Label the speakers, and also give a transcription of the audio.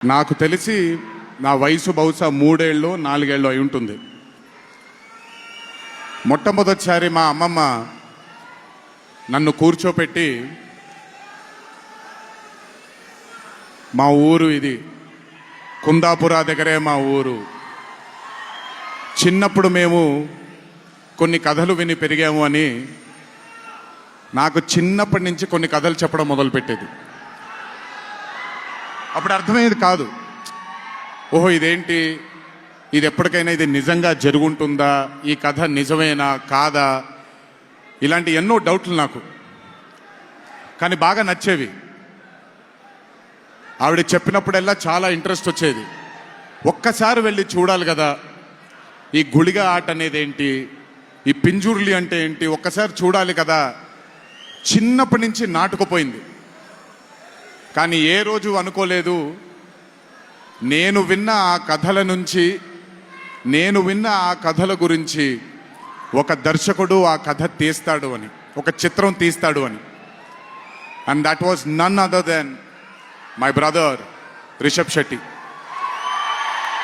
Speaker 1: నాకు తెలిసి నా వయసు బహుశా 3 ఏళ్ళు 4 ఏళ్ళు అయి ఉంటుంది. మొట్టమొదటిసారి మా అమ్మమ్మ నన్ను కూర్చోపెట్టి, మా ఊరు ఇది, కుందాపుర దగ్గరే మా ఊరు, చిన్నప్పుడు మేము కొన్ని కథలు విని పెరిగాము అని నాకు చిన్నప్పటి నుంచి కొన్ని కథలు చెప్పడం మొదలుపెట్టేది. అప్పుడు అర్థమయ్యేది కాదు, ఓహో ఇదేంటి, ఇది ఎప్పటికైనా ఇది నిజంగా జరుగుంటుందా, ఈ కథ నిజమేనా కాదా, ఇలాంటి ఎన్నో డౌట్లు నాకు. కానీ బాగా నచ్చేవి. ఆవిడ చెప్పినప్పుడల్లా చాలా ఇంట్రెస్ట్ వచ్చేది. ఒక్కసారి వెళ్ళి చూడాలి కదా, ఈ గుళిగ ఆట అనేది ఏంటి, ఈ పింజుర్లి అంటే ఏంటి, ఒక్కసారి చూడాలి కదా. చిన్నప్పటి నుంచి నాటుకుపోయింది. కానీ ఏ రోజు అనుకోలేదు, నేను విన్న ఆ కథల నుంచి, నేను విన్న ఆ కథల గురించి ఒక దర్శకుడు ఆ కథ తీస్తాడు అని, ఒక చిత్రం తీస్తాడు అని. And that was none other than my brother Rishab Shetty.